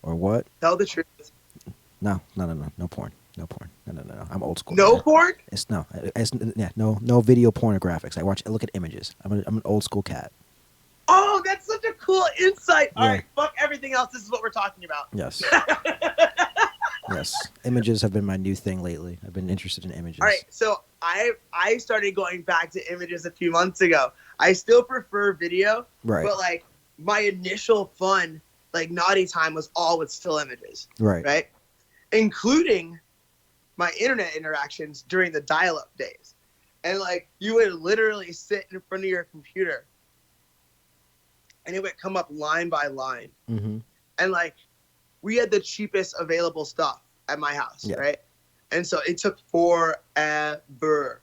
Or what? Tell the truth. No, no, no, no, no porn, no porn. No, no, no, no. I'm old school, No man. porn? It's no, it's yeah, no, no video pornographics. I look at images. I'm an old school cat. Oh, that's such a cool insight. All Yeah. right, fuck everything else. This is what we're talking about. Yes. Yes. Images have been my new thing lately. I've been interested in All right, images. so I started going back to images a few months ago. I still prefer video, Right. but like my initial fun, like naughty time, was all with still images, Right. right? Including my internet interactions during the dial-up days, and like you would literally sit in front of your computer, and it would come up line by line, Mm-hmm. and like we had the cheapest available stuff at my house, Yeah. right? And so it took forever.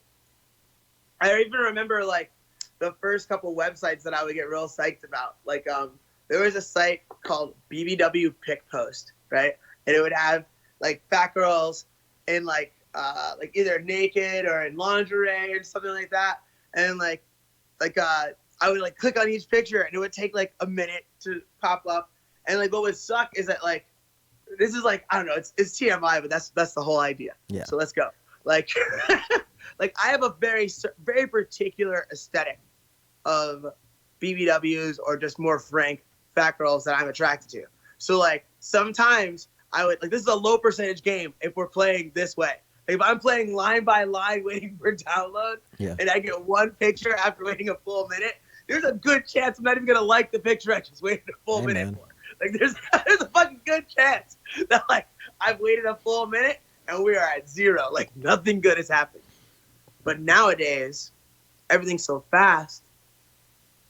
I even remember like the first couple websites that I would get real psyched about. Like there was a site called BBW Pick Post, right? And it would have like fat girls in like either naked or in lingerie or something like that. And I would like click on each picture and it would take like a minute to pop up. And like what would suck is that like this is like I don't know, it's TMI, but that's the whole idea. Yeah. So let's go. Like like I have a very particular aesthetic of BBWs or just more frank fat girls that I'm attracted to. So like sometimes I would like this is a low percentage game if we're playing this way. Like, if I'm playing line by line waiting for download Yeah. and I get one picture after waiting a full minute, there's a good chance I'm not even gonna like the picture I just waited a full Hey, minute man. for. Like there's a fucking good chance that like I've waited a full minute and we are at zero. Like nothing good has happened. But nowadays, everything's so fast,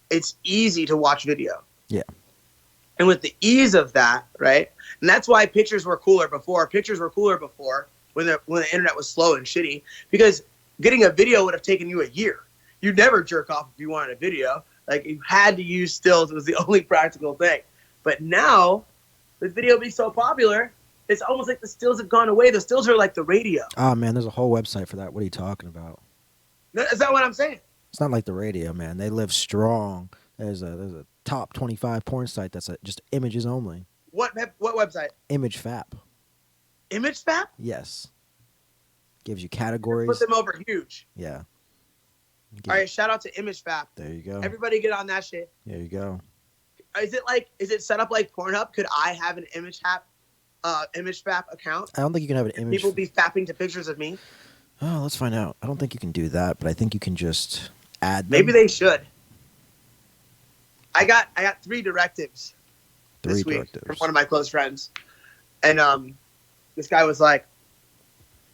it's easy to watch video. Yeah. And with the ease of that, right? And that's why pictures were cooler before. Pictures were cooler before when the internet was slow and shitty. Because getting a video would have taken you a year. You'd never jerk off if you wanted a video. Like you had to use stills. It was the only practical thing. But now, with video being so popular, it's almost like the stills have gone away. The stills are like the radio. Oh man, there's a whole website for that. What are you talking about? Is that what I'm saying? It's not like the radio, man. They live strong. There's a top 25 porn site that's just images only. What website? Image Fap. Image Fap? Yes. Gives you Put categories. them over huge. Yeah. All right, shout out to Image Fap. There you go. Everybody get on that shit. There you go. Is it set up like Pornhub? Could I have an Image Fap account? I don't think you can have an image. People be fapping to pictures of me. Oh, let's find out. I don't think you can do that, but I think you can just add them. Maybe they should. I got 3 directives this week from one of my close friends, and this guy was like,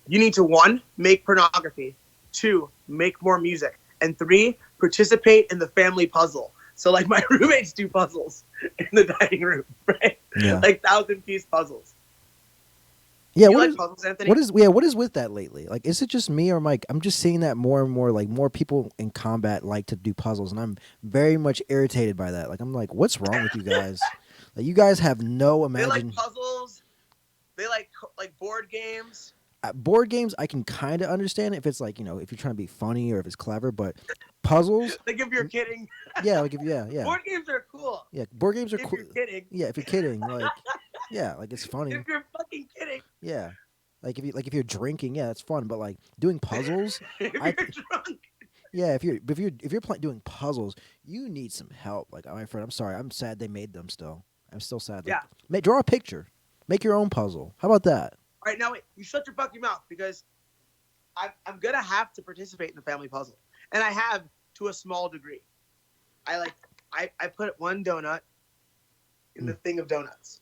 "You need to 1, make pornography, 2, make more music, and 3, participate in the family puzzle." So like my roommates do puzzles in the dining room, right? Yeah. Like 1,000-piece puzzles. Yeah, You like puzzles, Anthony? what is with that lately? Like, is it just me or Mike? I'm just seeing that more and more. Like, more people in combat like to do puzzles, and I'm very much irritated by that. Like, I'm like, what's wrong with you guys? Like, you guys have no They like imagine. puzzles. They like board games. Board games, I can kind of understand if it's like if you're trying to be funny or if it's clever, but puzzles, Like if you're kidding. yeah, like if yeah, Board games are cool. yeah, board games are If cool. you're kidding. Yeah, if you're kidding, like yeah, like it's funny. If you're fucking kidding. Yeah, like if you're drinking, yeah, it's fun. But like doing puzzles, If I you're drunk. yeah, if you're doing puzzles, you need some help. Like my friend, I'm sorry, I'm sad they made them still. I'm still sad. Like, Yeah. draw a picture, make your own puzzle. How about that? All right, now wait. You shut your fucking mouth because I'm gonna have to participate in the family puzzle, and I have to a small degree. I put 1 donut in the thing of donuts.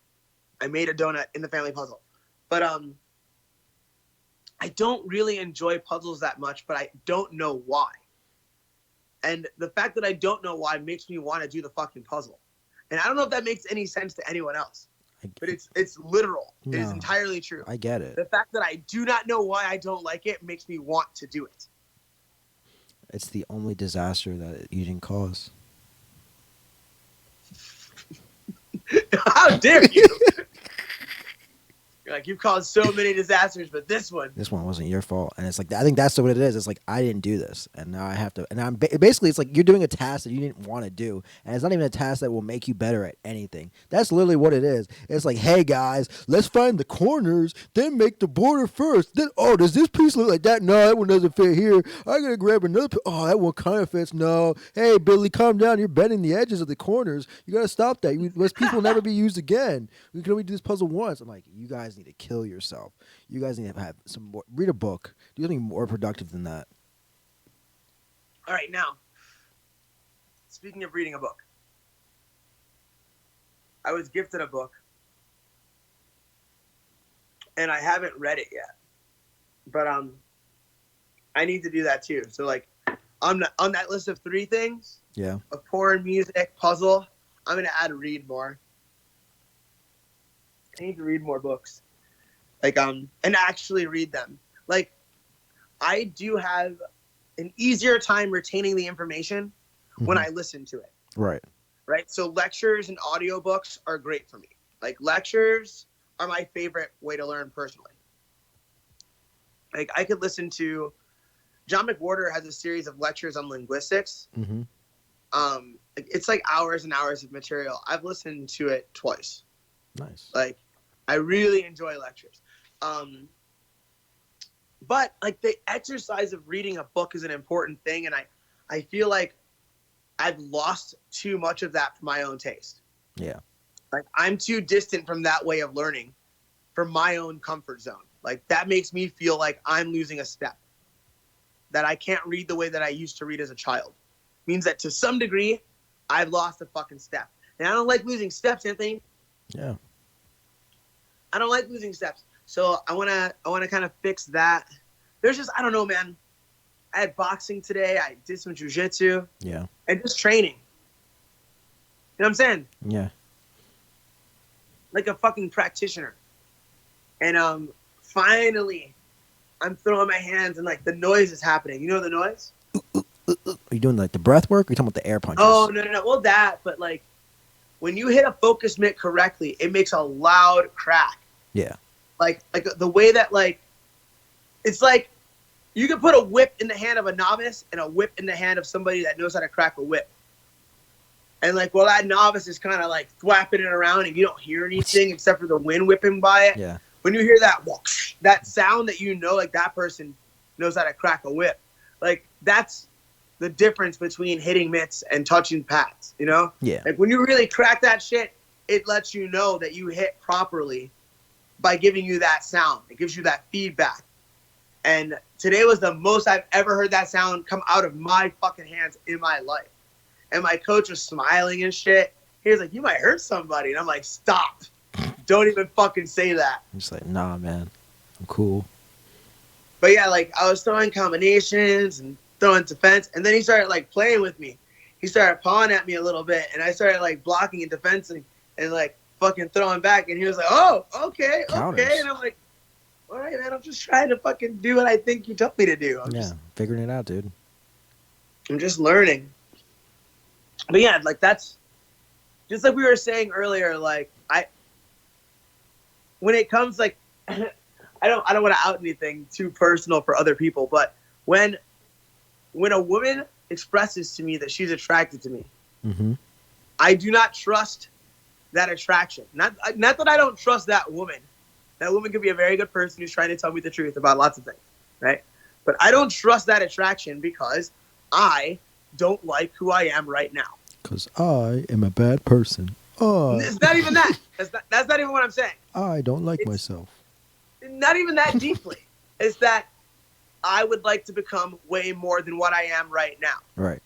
I made a donut in the family puzzle, but I don't really enjoy puzzles that much, but I don't know why. And the fact that I don't know why makes me want to do the fucking puzzle. And I don't know if that makes any sense to anyone else, but it's literal. It is No. entirely true. I get it. The fact that I do not know why I don't like it makes me want to do it. It's the only disaster that you didn't cause. How dare you? Like, you've caused so many disasters, but this one. This one wasn't your fault. And it's like, I think that's what it is. It's like, I didn't do this. And now I have to, and I'm basically, it's like you're doing a task that you didn't want to do. And it's not even a task that will make you better at anything. That's literally what it is. It's like, hey guys, let's find the corners, then make the border first. Then, oh, does this piece look like that? No, that one doesn't fit here. I gotta grab another piece. Oh, that one kind of fits. No. Hey, Billy, calm down. You're bending the edges of the corners. You gotta stop that. This piece will never be used again. We can only do this puzzle once. I'm like, you guys need to kill yourself. You guys need to have some more. Read a book. Do something more productive than that. All right, now, speaking of reading a book, I was gifted a book, and I haven't read it yet. But I need to do that too. So like, on that list of 3 things, Yeah. of porn, music, puzzle, I'm gonna add read more. I need to read more books. Like, and actually read them. Like, I do have an easier time retaining the information when I listen to it. Right. Right? So lectures and audiobooks are great for me. Like, lectures are my favorite way to learn personally. Like, I could listen to John McWhorter has a series of lectures on linguistics. Mm-hmm. It's like hours and hours of material. I've listened to it twice. Nice. Like, I really enjoy lectures. But like, the exercise of reading a book is an important thing, and I feel like I've lost too much of that for my own taste. Yeah. Like, I'm too distant from that way of learning for my own comfort zone. Like, that makes me feel like I'm losing a step. That I can't read the way that I used to read as a child. Means that to some degree, I've lost a fucking step. And I don't like losing steps, Anthony. Yeah. I don't like losing steps. So I wanna kind of fix that. There's just, I don't know, man. I had boxing today. I did some jujitsu. Yeah. And just training. You know what I'm saying? Yeah. Like a fucking practitioner. And finally, I'm throwing my hands and like the noise is happening. You know the noise? Are you doing like the breath work? Or are you talking about the air punches? Oh, no. Well, that, but like when you hit a focus mitt correctly, it makes a loud crack. Yeah. Like the way that, like, it's like you can put a whip in the hand of a novice and a whip in the hand of somebody that knows how to crack a whip. And like, well, that novice is kind of like thwapping it around and you don't hear anything except for the wind whipping by it. Yeah. When you hear that whoosh, that sound, that you know, like that person knows how to crack a whip. Like, that's the difference between hitting mitts and touching pads, you know? Yeah. Like, when you really crack that shit, it lets you know that you hit properly by giving you that sound. It gives you that feedback. And today was the most I've ever heard that sound come out of my fucking hands in my life. And my coach was smiling and shit. He was like, you might hurt somebody. And I'm like, stop. Don't even fucking say that. I'm just like, nah, man. I'm cool. But yeah, like, I was throwing combinations and throwing defense. And then he started like playing with me. He started pawing at me a little bit. And I started like blocking and defending and like fucking throwing back. And he was like, oh, okay. Counters. And I'm like, all right, man, I'm just trying to fucking do what I think you told me to do. Figuring it out, dude. I'm just learning. But yeah, like, that's just like we were saying earlier. Like, when it comes, like, I don't want to out anything too personal for other people, but when a woman expresses to me that she's attracted to me, Mm-hmm. I do not trust that attraction. Not that I don't trust that woman. That woman could be a very good person who's trying to tell me the truth about lots of things, right? But I don't trust that attraction because I don't like who I am right now. Because I am a bad person. It's not even that. That's not even what I'm saying. I don't like myself. Not even that deeply. It's that I would like to become way more than what I am right now. Right.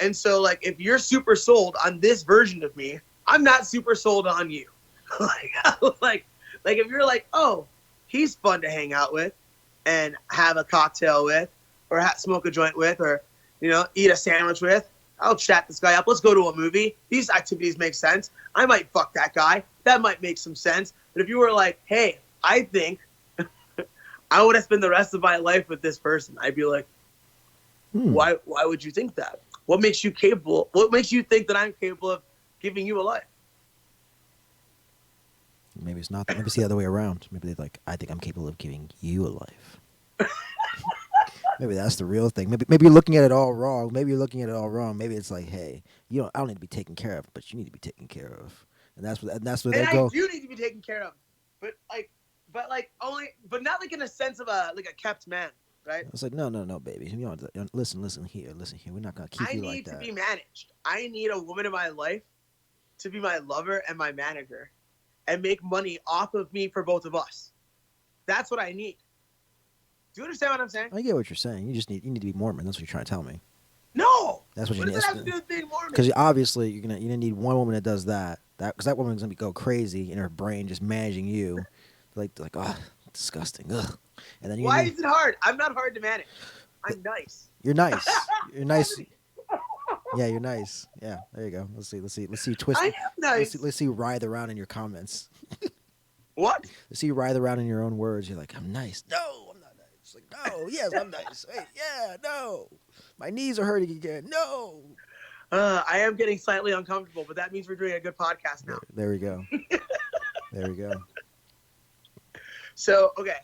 And so, like, if you're super sold on this version of me, I'm not super sold on you. like if you're like, oh, he's fun to hang out with and have a cocktail with or smoke a joint with or, you know, eat a sandwich with, I'll chat this guy up. Let's go to a movie. These activities make sense. I might fuck that guy. That might make some sense. But if you were like, hey, I think I want to spend the rest of my life with this person, I'd be like, why would you think that? What makes you capable? What makes you think that I'm capable of giving you a life? Maybe Maybe it's not that. Maybe it's the other way around. Maybe they're like, I think I'm capable of giving you a life. Maybe that's the real thing. Maybe you're looking at it all wrong. Maybe you're looking at it all wrong. Maybe it's like, hey, I don't need to be taken care of, but you need to be taken care of. And that's where And they I go. do need to be taken care of, but not like in a sense of a kept man, right? It's like, no, baby. Listen here. We're not gonna keep I you like need to that. be managed. I need a woman in my life to be my lover and my manager, and make money off of me for both of us. That's what I need. Do you understand what I'm saying? I get what you're saying. You need to be Mormon. That's what you're trying to tell me. No. That's what you What need. does that have to do with being Mormon? Because obviously you're gonna need one woman that does that. Because that woman's gonna go crazy in her brain just managing you, like oh, disgusting. Ugh. And then Why is it hard? I'm not hard to manage. I'm nice. You're nice. You're nice. Yeah, you're nice. Yeah, there you go. Let's see you twist. I am nice. Let's see you writhe around in your comments. What? Let's see you writhe around in your own words. You're like, I'm nice. No, I'm not nice. It's like, no, yes, I'm nice. Wait, yeah, no. My knees are hurting again. No. I am getting slightly uncomfortable, but that means we're doing a good podcast now. There we go. There we go. So, okay.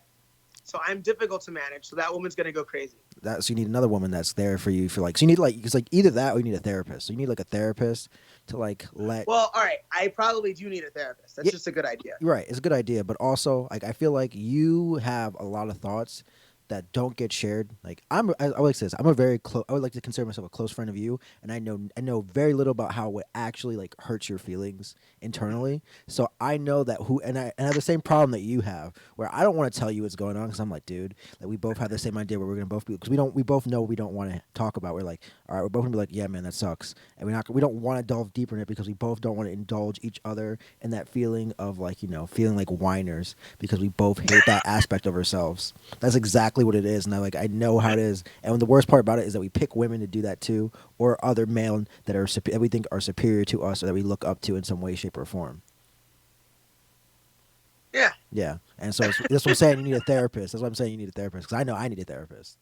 So I'm difficult to manage, so that woman's going to go crazy. So you need another woman that's there for you. So you need because either that or you need a therapist. So you need like a therapist to let. Well, all right. I probably do need a therapist. That's just a good idea. Right. It's a good idea. But also, I feel like you have a lot of thoughts that don't get shared. Like I like this. I'm a very close. I would like to consider myself a close friend of you, and I know very little about how it actually like hurts your feelings internally. So I know that and I have the same problem that you have, where I don't want to tell you what's going on because I'm like, dude, like we both have the same idea where we're gonna both be because we both know we don't want to talk about. We're like, all right, we're both gonna be like, yeah, man, that sucks, and we don't want to delve deeper in it because we both don't want to indulge each other in that feeling of like feeling like whiners because we both hate that aspect of ourselves. That's exactly what it is, and I know how it is. And the worst part about it is that we pick women to do that too, or other male that we think are superior to us or that we look up to in some way, shape, or form. Yeah, and so that's what I'm saying. You need a therapist. That's what I'm saying. You need a therapist because I know I need a therapist.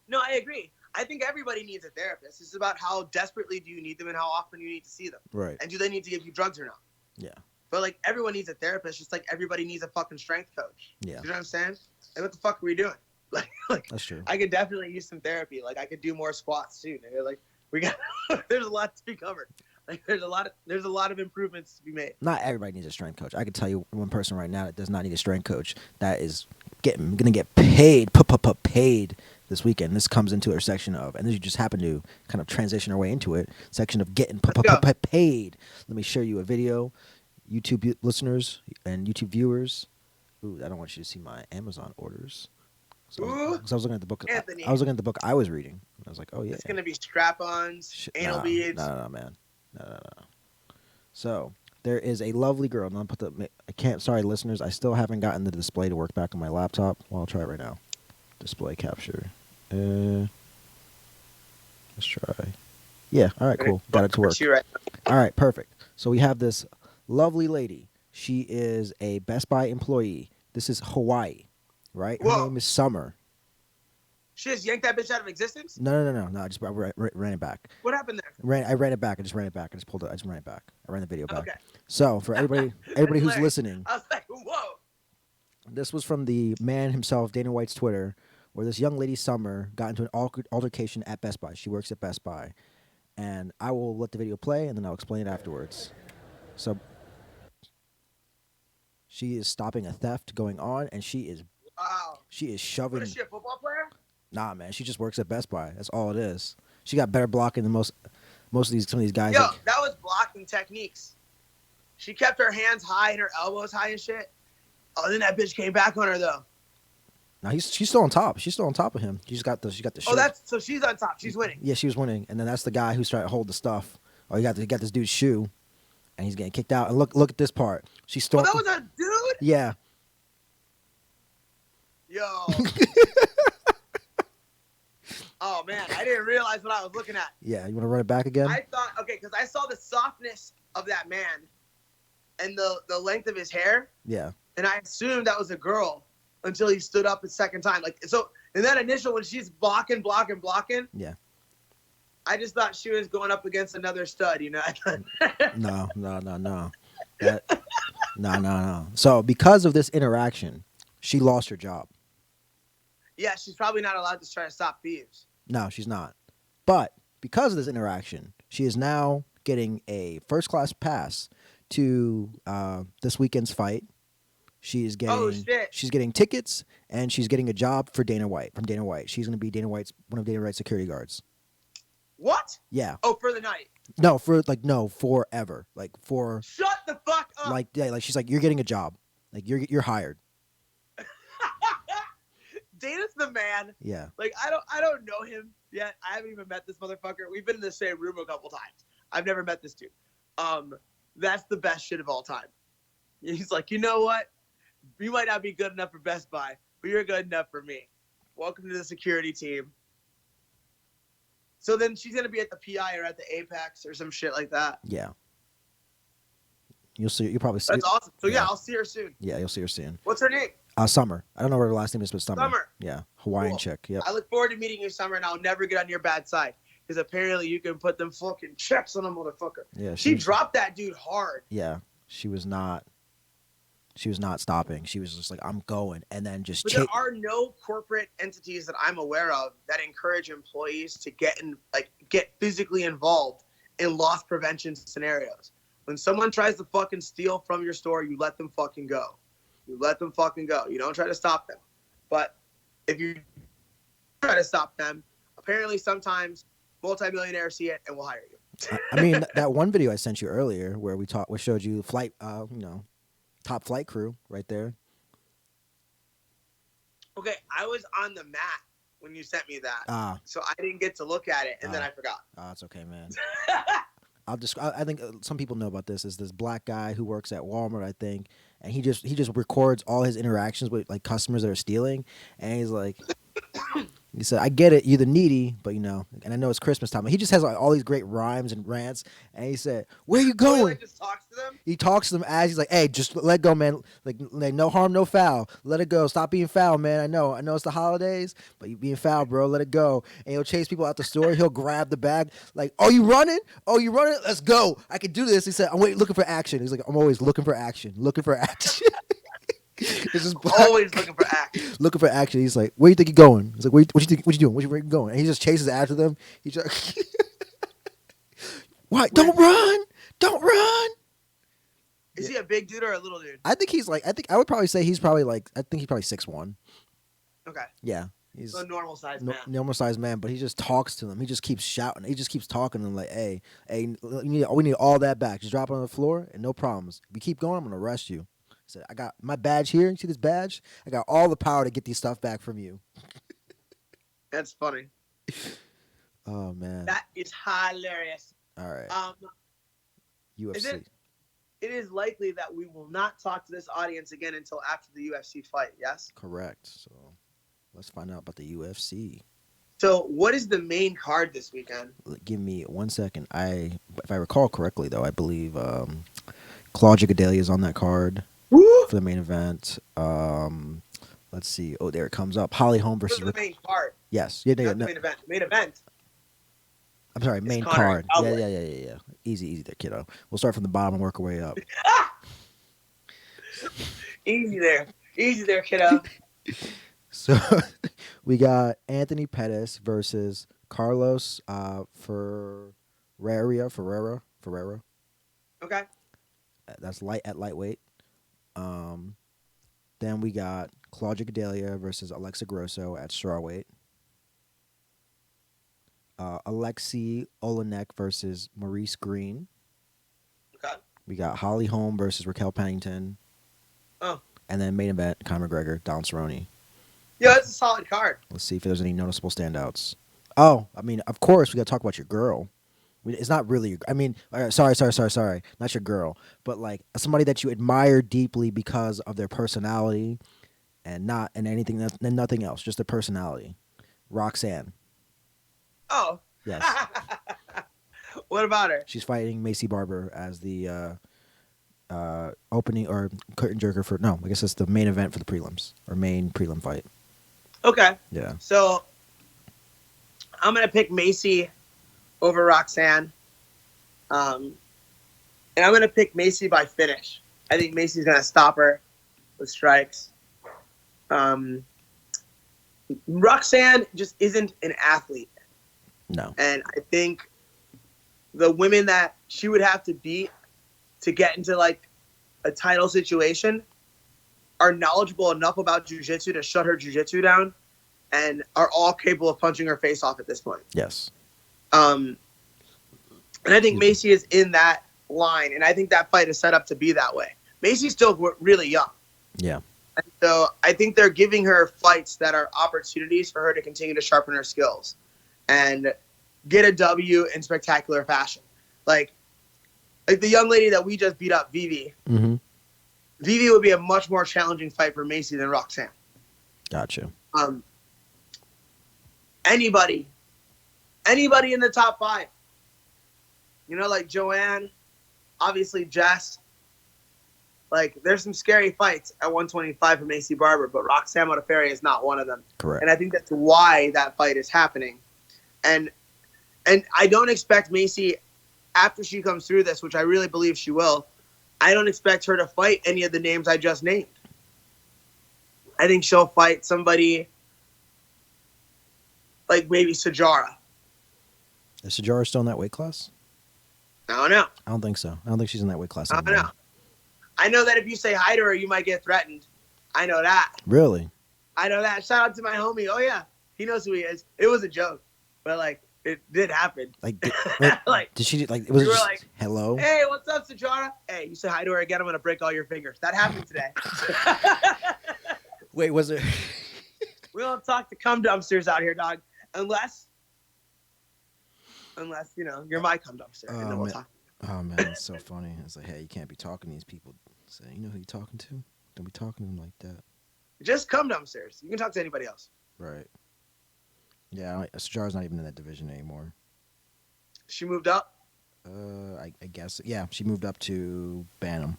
No, I agree. I think everybody needs a therapist. It's about how desperately do you need them and how often you need to see them. Right. And do they need to give you drugs or not? Yeah. But like everyone needs a therapist, just like everybody needs a fucking strength coach. Yeah. You know what I'm saying? Like what the fuck are we doing? Like That's true. I could definitely use some therapy. Like I could do more squats too. Nigga. Like we got there's a lot to be covered. Like there's a lot of improvements to be made. Not everybody needs a strength coach. I can tell you one person right now that does not need a strength coach that is gonna get paid this weekend. This comes into our section of, and then you just happen to kind of transition our way into it. Section of getting paid. Let me show you a video, YouTube listeners and YouTube viewers. Ooh, I don't want you to see my Amazon orders. So I was looking at the book. Anthony. I was looking at the book I was reading. I was like, oh yeah. It's gonna be strap-ons, anal beads. No, man. No. So there is a lovely girl. And I can't. Sorry, listeners. I still haven't gotten the display to work back on my laptop. Well, I'll try it right now. Display capture. Let's try. Yeah. All right. Cool. Got it to work. All right. Perfect. So we have this lovely lady. She is a Best Buy employee. This is Hawaii, right? Her name is Summer. She just yanked that bitch out of existence? No. I just ran it back. What happened there? I ran it back. I just ran it back. I just ran it back. I ran the video back. Okay. So for everybody who's listening, I was like, whoa. this was from the man himself, Dana White's Twitter, where this young lady Summer got into an altercation at Best Buy. She works at Best Buy, and I will let the video play and then I'll explain it afterwards. So she is stopping a theft going on, and she is shoving. What, is she a football player? Nah, man, she just works at Best Buy. That's all it is. She got better blocking than some of these guys. Yo, that was blocking techniques. She kept her hands high and her elbows high and shit. Oh, then that bitch came back on her though. No, she's still on top. She's still on top of him. She got the shirt. Oh, so she's on top. She's winning. Yeah, she was winning, and then that's the guy who's trying to hold the stuff. Oh, he got this dude's shoe, and he's getting kicked out. And look at this part. She stole. Oh, that was a dude. Yeah. Yo. Oh man, I didn't realize what I was looking at. Yeah, you want to run it back again? I thought because I saw the softness of that man, and the length of his hair. Yeah. And I assumed that was a girl until he stood up a second time. Like so, in that initial when she's blocking. Yeah. I just thought she was going up against another stud, you know. No. No. So because of this interaction, she lost her job. Yeah, she's probably not allowed to try to stop thieves. No, she's not. But because of this interaction, she is now getting a first class pass to this weekend's fight. Oh shit! She's getting tickets and she's getting a job for Dana White from Dana White. She's going to be one of Dana White's security guards. What? Yeah. Oh, for the night. No, forever. Like for Shut the fuck up. like yeah, like she's like you're getting a job. Like you're hired. Dana's the man. Yeah. Like I don't know him yet. I haven't even met this motherfucker. We've been in the same room a couple times. I've never met this dude. That's the best shit of all time. He's like, you know what? You might not be good enough for Best Buy, but you're good enough for me. Welcome to the security team. So then she's gonna be at the PI or at the Apex or some shit like that. Yeah. You'll see. You'll probably see. That's awesome. So yeah, Yeah. I'll see her soon. Yeah, you'll see her soon. What's her name? Summer. I don't know what her last name is, but Summer. Summer. Yeah, Hawaiian Cool. chick. Yep. I look forward to meeting you, Summer, and I'll never get on your bad side because apparently you can put them fucking checks on a motherfucker. Yeah. She dropped that dude hard. Yeah, she was not. She was not stopping. She was just like, I'm going, and then just. But there are no corporate entities that I'm aware of that encourage employees to get physically involved in loss prevention scenarios. When someone tries to fucking steal from your store, you let them fucking go. You let them fucking go. You don't try to stop them. But if you try to stop them, apparently sometimes multimillionaires see it and will hire you. I mean, that one video I sent you earlier where we showed you flight, top flight crew right there. Okay, I was on the mat when you sent me that. Ah. So I didn't get to look at it, and then I forgot. It's okay, man. I think some people know about this. Is this black guy who works at Walmart, I think, and he just records all his interactions with like customers that are stealing, and he's like, he said, "I get it, you're the needy, but and I know it's Christmas time." He just has like, all these great rhymes and rants, and he said, "Where you going?" He like, just talks to them. He talks to them as he's like, "Hey, just let go, man. Like no harm, no foul. Let it go. Stop being foul, man. I know it's the holidays, but you being foul, bro. Let it go." And he'll chase people out the store. He'll grab the bag. Like, "Oh, you running? Oh, you running? Let's go. I can do this." He said, looking for action." He's like, "I'm always looking for action. Looking for action." It's just always looking for action. Looking for action. He's like, "Where you think you're going?" He's like, "What you think? What you doing? Where you going?" And he just chases after them. He's just, "What? Don't run! Don't run!" Is he a big dude or a little dude? I think I would probably say he's probably 6'1". Okay. Yeah. He's a normal sized man. Normal sized man, but he just talks to them. He just keeps shouting. He just keeps talking to them like, hey, we need all that back. Just drop it on the floor and no problems. If you keep going, I'm gonna arrest you. I said, I got my badge here. You see this badge? I got all the power to get these stuff back from you. That's funny. Oh man. That is hilarious. All right. UFC. It is likely that we will not talk to this audience again until after the UFC fight, yes? Correct. So let's find out about the UFC. So what is the main card this weekend? Give me 1 second. If I recall correctly, though, I believe Claudia Gadelha is on that card. Woo! For the main event. Let's see. Oh, there it comes up. Holly Holm versus the main card. Yes. Yeah, the main event. Main event. I'm sorry, main card. Yeah. Easy there, kiddo. We'll start from the bottom and work our way up. Easy there, kiddo. So we got Anthony Pettis versus Carlos Ferreira. Okay. That's lightweight. Then we got Claudia Gadelha versus Alexa Grosso at strawweight. Alexei Olenek versus Maurice Green. Okay. We got Holly Holm versus Raquel Pennington. Oh. And then main event, Conor McGregor, Donald Cerrone. Yeah, that's a solid card. Let's see if there's any noticeable standouts. Oh, I mean, of course, we got to talk about your girl. It's not really. I mean, sorry, not your girl, but like somebody that you admire deeply because of their personality, and nothing else, just their personality. Roxanne. Oh. Yes. What about her? She's fighting Macy Barber as the opening or curtain jerker for. No, I guess it's the main event for the prelims or main prelim fight. Okay. Yeah. So I'm gonna pick Macy over Roxanne. And I'm gonna pick Macy by finish. I think Macy's gonna stop her with strikes. Roxanne just isn't an athlete, No. and I think the women that she would have to beat to get into like a title situation are knowledgeable enough about jiu-jitsu to shut her jiu-jitsu down and are all capable of punching her face off at this point. Yes. And I think Macy is in that line, and I think that fight is set up to be that way. Macy's still really young. Yeah. And so I think they're giving her fights that are opportunities for her to continue to sharpen her skills and get a W in spectacular fashion. Like the young lady that we just beat up, Vivi. Mm-hmm. Vivi would be a much more challenging fight for Macy than Roxanne. Gotcha. Anybody in the top 5. You know, like Joanne, obviously Jess. Like, there's some scary fights at 125 for Macy Barber, but Roxanne Modafferi is not one of them. Correct. And I think that's why that fight is happening. And I don't expect Macy, after she comes through this, which I really believe she will, I don't expect her to fight any of the names I just named. I think she'll fight somebody like maybe Sajara. Is Sajara still in that weight class? I don't know. I don't think so. I don't think she's in that weight class I don't anymore. know. I know that if you say hi to her, you might get threatened. I know that. Really? I know that. Shout out to my homie. Oh, yeah. He knows who he is. It was a joke. But, like, it did happen. Like, did she, like, it was we were just, like, hello? hey, what's up, Sajara? Hey, you say hi to her again, I'm going to break all your fingers. That happened today. Wait, was it? We don't talk to cum dumpsters out here, dog. Unless, you know, you're my cum dumpster. And then we'll talk. Oh, man, it's so funny. It's like, hey, you can't be talking to these people. Say, you know who you talking to? Don't be talking to them like that. Just cum dumpsters. You can talk to anybody else. Right. Yeah, Sajara's not even in that division anymore. She moved up? I guess. Yeah, she moved up to Bantam.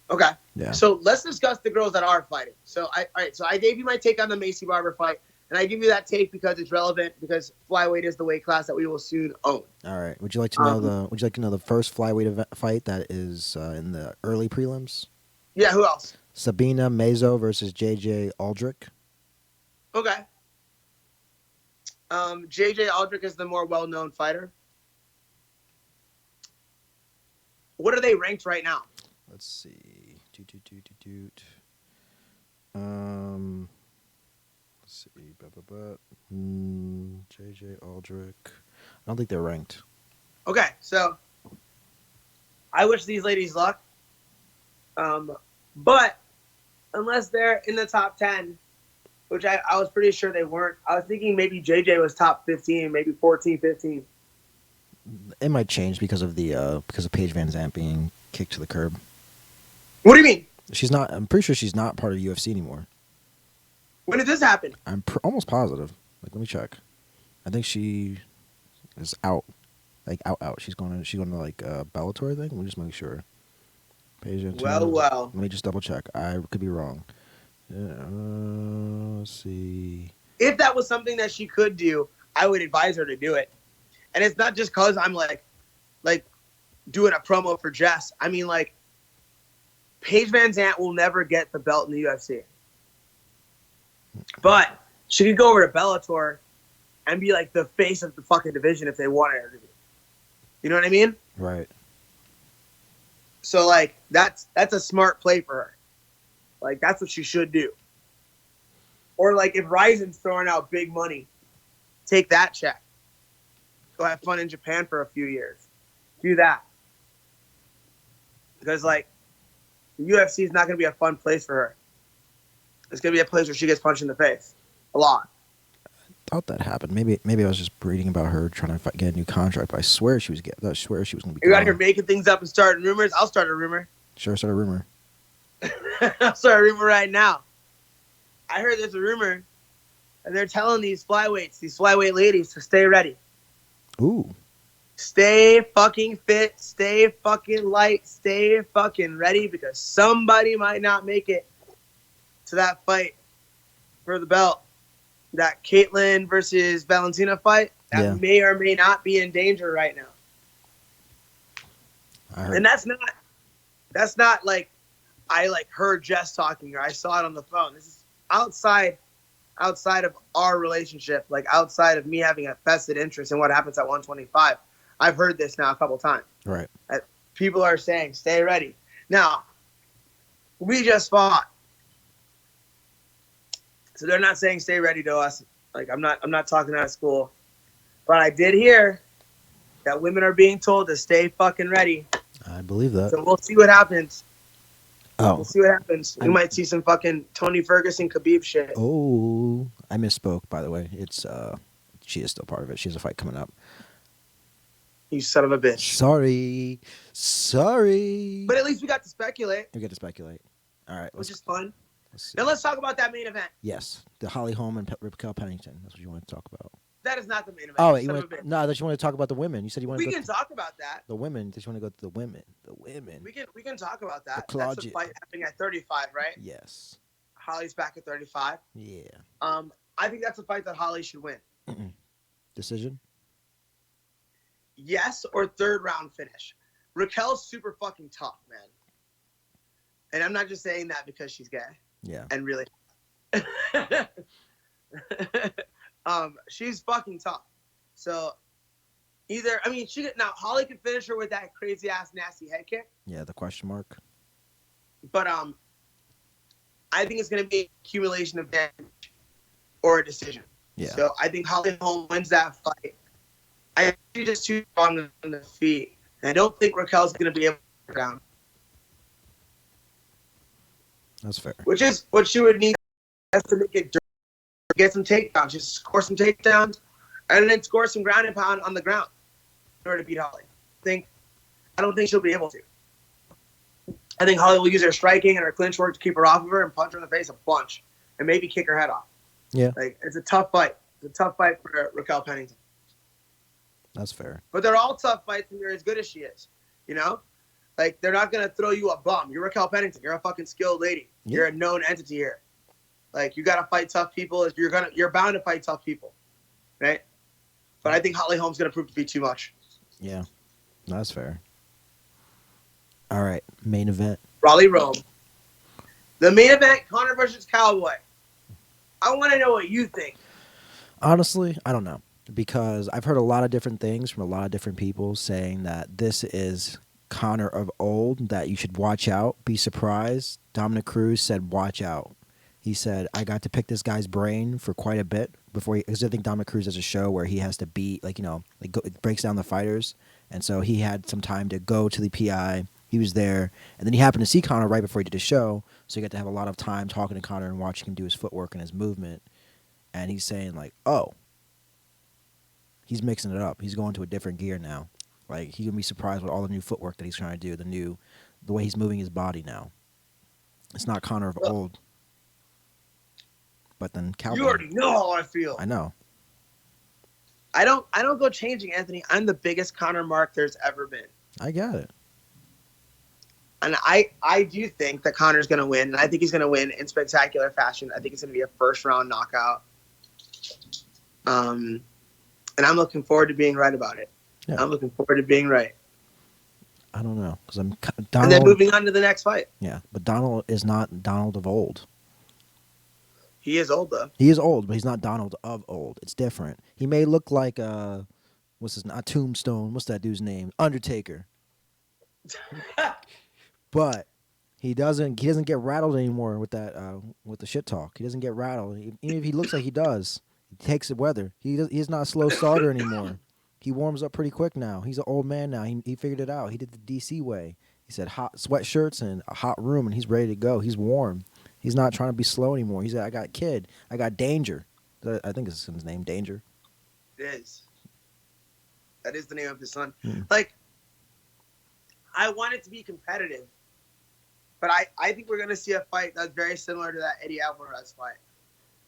Okay. Yeah. So let's discuss the girls that are fighting. So all right. So I gave you my take on the Macy Barber fight, and I give you that take because it's relevant because flyweight is the weight class that we will soon own. All right. Would you like to know the first flyweight fight that is in the early prelims? Yeah. Who else? Sabina Mazo versus JJ Aldrich. Okay. JJ Aldrich is the more well-known fighter. What are they ranked right now? Let's see. Let's see. JJ Aldrich. I don't think they're ranked. Okay, so I wish these ladies luck. But unless they're in the top 10, which I was pretty sure they weren't, I was thinking maybe JJ was top 15, maybe 14, 15. It might change because of Paige Van Zandt being kicked to the curb. What do you mean? She's not. I'm pretty sure she's not part of UFC anymore. When did this happen? I'm almost positive. Like, let me check. I think she is out. Like out. She's going to like Bellator thing. Let me just make sure. Paige Van Zandt. Well. Let me just double check. I could be wrong. Let's see. If that was something that she could do, I would advise her to do it. And it's not just because I'm like doing a promo for Jess. I mean, like, Paige Van Zandt will never get the belt in the UFC. But she could go over to Bellator and be like the face of the fucking division if they wanted her to be. You know what I mean? Right. So, like, that's a smart play for her. Like, that's what she should do. Or, like, if Ryzen's throwing out big money, take that check. Go have fun in Japan for a few years. Do that. Because, like, the UFC is not going to be a fun place for her. It's going to be a place where she gets punched in the face. A lot. I thought that happened. Maybe I was just reading about her trying to get a new contract, but I swear she was going to be You're out here making things up and starting rumors. I'll start a rumor. Sure, start a rumor. I'll start a rumor right now. I heard there's a rumor, and they're telling these flyweight ladies to stay ready. Ooh. Stay fucking fit, stay fucking light, stay fucking ready because somebody might not make it to that fight for the belt. That Caitlyn versus Valentina fight, that may or may not be in danger right now. And that's not like I like heard Jess talking, or I saw it on the phone. This is outside of our relationship, like outside of me having a vested interest in what happens at 125. I've heard this now a couple times. Right. People are saying, stay ready. Now, we just fought. So they're not saying stay ready to us. Like I'm not talking out of school. But I did hear that women are being told to stay fucking ready. I believe that. So we'll see what happens. Oh. We'll see what happens. We might see some fucking Tony Ferguson, Khabib shit. Oh, I misspoke, by the way. It's she is still part of it. She has a fight coming up. You son of a bitch. Sorry. But at least we got to speculate. We get to speculate. All right. Which is fun. Let's see. Now let's talk about that main event. Yes, the Holly Holm and Raquel Pennington. That's what you want to talk about. That is not the main event. Oh, wait, no, I thought you wanted to talk about the women. You said you wanted. We can talk about that. The women. Did you want to go to the women? The women. We can talk about that. The That's a fight happening at 35, right? Yes. Holly's back at 35. Yeah. I think that's a fight that Holly should win. Decision? Yes, or third round finish. Raquel's super fucking tough, man. And I'm not just saying that because she's gay. Yeah. And really. She's fucking tough. So either, I mean, now Holly could finish her with that crazy ass nasty head kick. Yeah, the question mark. But I think it's gonna be an accumulation of damage or a decision. Yeah. So I think Holly Holm wins that fight. I think she's just too strong on the feet. And I don't think Raquel's gonna be able to get her down. That's fair. Which is what she would need to make it dirty. Get some takedowns, just score some takedowns, and then score some ground and pound on the ground in order to beat Holly. I don't think she'll be able to. I think Holly will use her striking and her clinch work to keep her off of her and punch her in the face a bunch and maybe kick her head off. Yeah. Like it's a tough fight. It's a tough fight for Raquel Pennington. That's fair. But they're all tough fights and they're as good as she is. You know? Like they're not gonna throw you a bum. You're Raquel Pennington. You're a fucking skilled lady. Yeah. You're a known entity here. Like you gotta fight tough people. You're bound to fight tough people, right? But I think Holly Holm's gonna prove to be too much. Yeah, that's fair. All right, main event. Raleigh Rome. The main event: Conor versus Cowboy. I want to know what you think. Honestly, I don't know because I've heard a lot of different things from a lot of different people saying that this is Conor of old. That you should watch out, be surprised. Dominic Cruz said, "Watch out." He said, I got to pick this guy's brain for quite a bit before because I think Dominic Cruz has a show where he has to beat, it breaks down the fighters. And so he had some time to go to the PI. He was there. And then he happened to see Conor right before he did his show. So he got to have a lot of time talking to Conor and watching him do his footwork and his movement. And he's saying, he's mixing it up. He's going to a different gear now. Like, he can be surprised with all the new footwork that he's trying to do, the way he's moving his body now. It's not Conor of old. But then Cowboy. You already know how I feel. I know. I don't go changing, Anthony. I'm the biggest Conor mark there's ever been. I got it. And I do think that Conor's going to win. And I think he's going to win in spectacular fashion. I think it's going to be a first-round knockout. And I'm looking forward to being right about it. Yeah. I'm looking forward to being right. I don't know. Because Donald. And then moving on to the next fight. Yeah, but Donald is not Donald of old. He is old, though. He is old, but he's not Donald of old. It's different. He may look like, not Tombstone. What's that dude's name? Undertaker. But he doesn't get rattled anymore with that, with the shit talk. He doesn't get rattled. Even if he looks like he does, he takes it weather. He's not a slow starter anymore. He warms up pretty quick now. He's an old man now. He figured it out. He did the DC way. He said hot sweatshirts and a hot room, and he's ready to go. He's warm. He's not trying to be slow anymore. He said, I got kid. I got Danger. I think it's his name, Danger. It is. That is the name of his son. Hmm. Like, I want it to be competitive. But I think we're going to see a fight that's very similar to that Eddie Alvarez fight.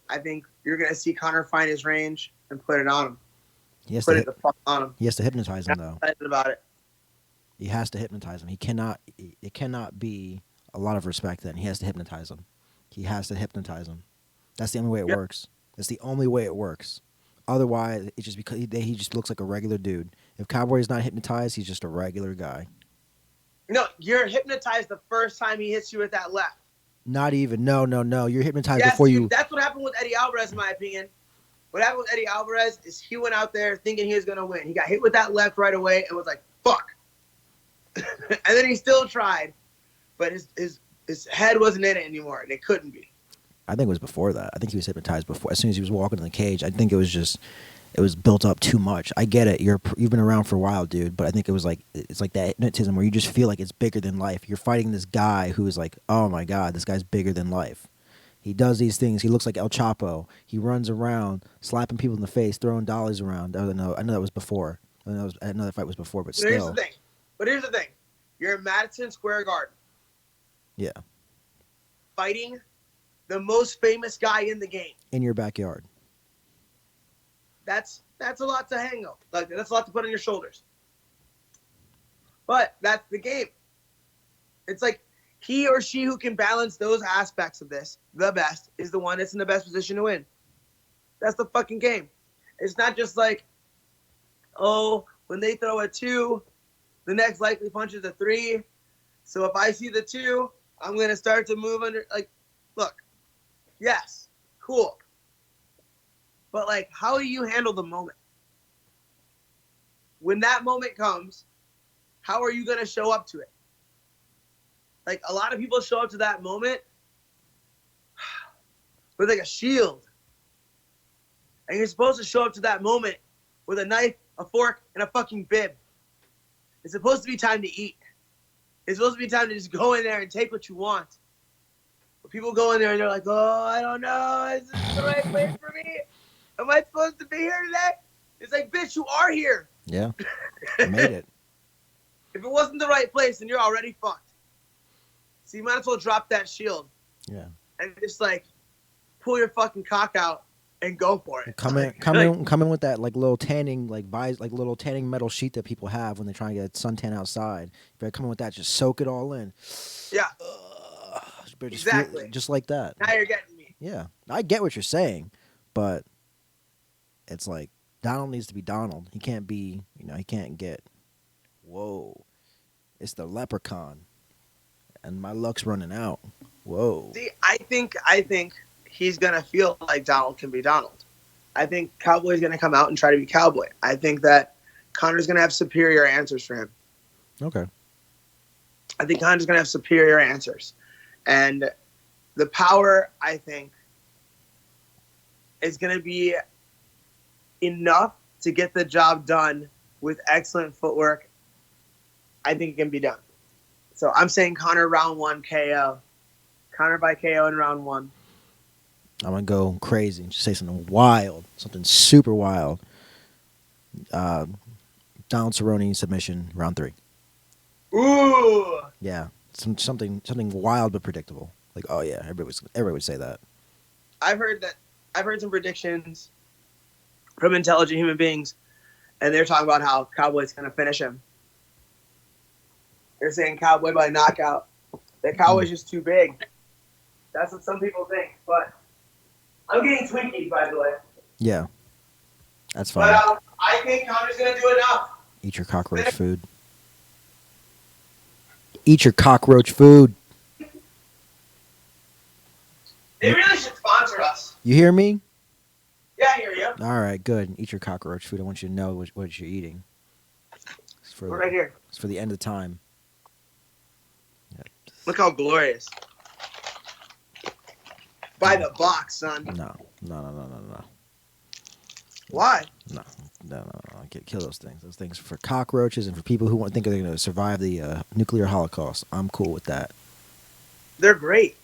I think you're going to see Conor find his range and put it on him. He has Put it the fuck on him. He has to hypnotize him, though. I'm excited about it. He has to hypnotize him. It cannot be a lot of respect then. He has to hypnotize him. He has to hypnotize him. That's the only way it works. That's the only way it works. Otherwise, it's just because he just looks like a regular dude. If Cowboy is not hypnotized, he's just a regular guy. No, you're hypnotized the first time he hits you with that left. Not even. No. You're hypnotized Yes, before you. that's what happened with Eddie Alvarez, in my opinion. What happened with Eddie Alvarez is he went out there thinking he was going to win. He got hit with that left right away and was like, fuck. And then he still tried, but his head wasn't in it anymore, and it couldn't be. I think it was before that. I think he was hypnotized before. As soon as he was walking in the cage, I think it was built up too much. I get it. You've been around for a while, dude. But I think it's like that hypnotism where you just feel like it's bigger than life. You're fighting this guy who is like, oh my god, this guy's bigger than life. He does these things. He looks like El Chapo. He runs around, slapping people in the face, throwing dollies around. I know that was before. I know that fight was before, but still. Here's the thing. You're in Madison Square Garden. Yeah. Fighting the most famous guy in the game. In your backyard. That's a lot to hang on. Like, that's a lot to put on your shoulders. But that's the game. It's like he or she who can balance those aspects of this the best is the one that's in the best position to win. That's the fucking game. It's not just like, oh, when they throw a 2, the next likely punch is a 3. So if I see the 2, I'm going to start to move under. Like, look, yes, cool. But, like, how do you handle the moment? When that moment comes, how are you going to show up to it? Like, a lot of people show up to that moment with, like, a shield. And you're supposed to show up to that moment with a knife, a fork, and a fucking bib. It's supposed to be time to eat. It's supposed to be time to just go in there and take what you want. But people go in there and they're like, oh, I don't know. Is this the right place for me? Am I supposed to be here today? It's like, bitch, you are here. Yeah. I made it. If it wasn't the right place, then you're already fucked. So you might as well drop that shield. Yeah. And just, like, pull your fucking cock out and go for it. Come in with that like little tanning little tanning metal sheet that people have when they're trying to get suntan outside. If they're coming with that, just soak it all in. Yeah. Exactly. Just like that. Now you're getting me. Yeah. I get what you're saying, but it's like Donald needs to be Donald. He can't be, he can't get, whoa, it's the leprechaun, and my luck's running out. Whoa. See, I think he's going to feel like Donald can be Donald. I think Cowboy's going to come out and try to be Cowboy. I think that Conor's going to have superior answers for him. Okay. I think Conor's going to have superior answers. And the power, I think, is going to be enough to get the job done with excellent footwork. I think it can be done. So I'm saying Conor round 1 KO. Conor by KO in round 1. I'm going to go crazy and just say something wild, something super wild. Donald Cerrone submission, round 3. Ooh. Yeah, something wild but predictable. Like, oh yeah, everybody would say that. I've heard some predictions from intelligent human beings, and they're talking about how Cowboy's going to finish him. They're saying Cowboy by knockout. That Cowboy's just too big. That's what some people think, but I'm getting Twinkies, by the way. Yeah, that's fine. But I think Conor's going to do enough. Eat your cockroach food. Eat your cockroach food. They really should sponsor us. You hear me? Yeah, I hear you. All right, good. Eat your cockroach food. I want you to know what you're eating. We're right here. It's for the end of time. Look how glorious. By the box, son. No. Why? No. Kill those things. Those things are for cockroaches and for people who think they're going to survive the nuclear holocaust. I'm cool with that. They're great.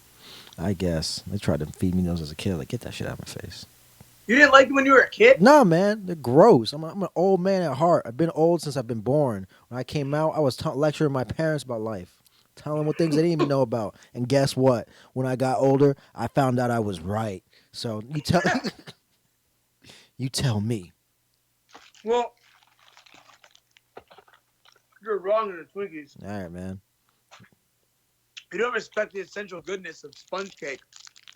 I guess. They tried to feed me those as a kid. Like, get that shit out of my face. You didn't like them when you were a kid? No, man. They're gross. I'm an old man at heart. I've been old since I've been born. When I came out, I was lecturing my parents about life. Telling them what things they didn't even know about. And guess what? When I got older, I found out I was right. So you tell you tell me. Well, you're wrong in the Twinkies. All right, man. You don't respect the essential goodness of sponge cake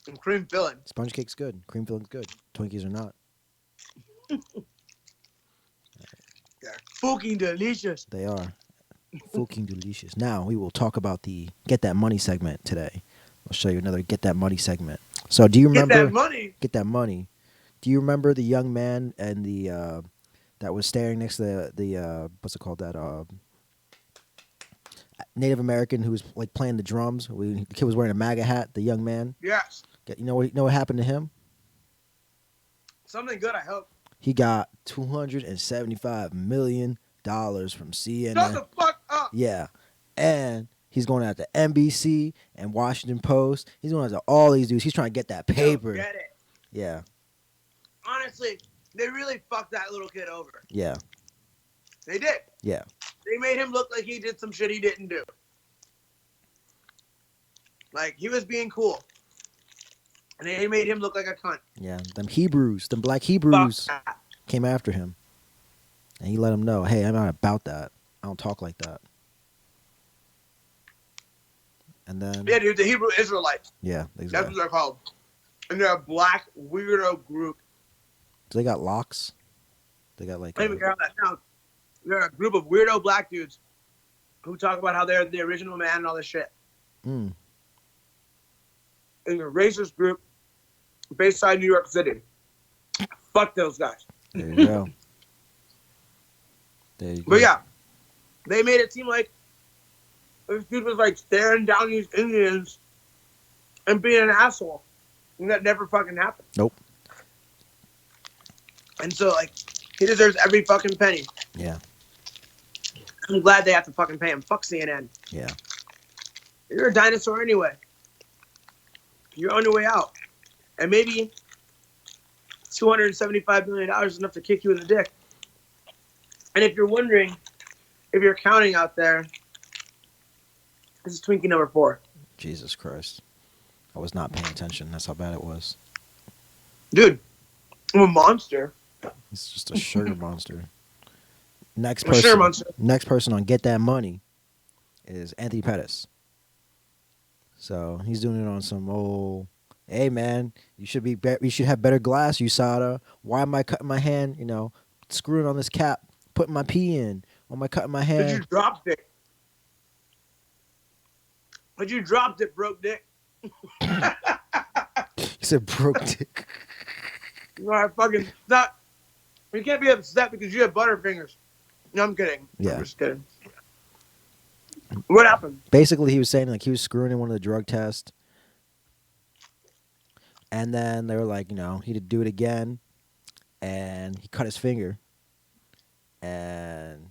and cream filling. Sponge cake's good. Cream filling's good. Twinkies are not. They're fucking delicious. They are. Fucking delicious. Now we will talk about the Get That Money segment today. I'll show you another Get That Money segment. So do you Get that remember money. Get That Money? Do you remember the young man and the that was staring next to the what's it called, that Native American who was like playing the drums? The kid was wearing a MAGA hat. The young man. Yes. You know what happened to him? Something good, I hope. He got $275 million from Shut CNN. the fuck up. Yeah, and he's going after NBC and Washington Post. He's going after all these dudes. He's trying to get that paper. Get it. Yeah, Honestly, they really fucked that little kid over. yeah, They did. yeah. They made him look like he did some shit he didn't do. Like, he was being cool. And they made him look like a cunt. Yeah, them black Fuck Hebrews that. came after him, and he let them know, hey, I'm not about that. I don't talk like that. And then, Yeah, dude, the Hebrew Israelites. yeah, That's exactly. what they're called. And they're a black weirdo group. So they got locks. They got like, I don't even care how that sounds. They're a group of weirdo black dudes who talk about how they're the original man and all this shit. mm, In a racist group based out of New York City. Fuck those guys. there you go. There you go. But yeah, they made it seem like this dude was like staring down these Indians and being an asshole. And that never fucking happened. Nope. And so, like, he deserves every fucking penny. Yeah, I'm glad they have to fucking pay him. Fuck CNN. yeah, You're a dinosaur anyway. You're on your way out. And maybe $275 million is enough to kick you in the dick. And if you're wondering, if you're counting out there, this is Twinkie number 4. Jesus Christ. I was not paying attention. That's how bad it was. Dude, I'm a monster. It's just a sugar monster. Next I'm a sugar person. monster. Next person on Get That Money is Anthony Pettis. So he's doing it on some old, hey man, you should you should have better glass, USADA. Why am I cutting my hand? You know, screwing on this cap, putting my pee in. Why am I cutting my But you hand? dropped it. But you dropped it, broke dick. He said broke dick. You know, I fucking not. You can't be upset because you have butterfingers. No, I'm kidding. Yeah. I'm just kidding. What happened? Basically, he was saying like he was screwing in one of the drug tests, and then they were like, you know, he'd do it again, and he cut his finger, and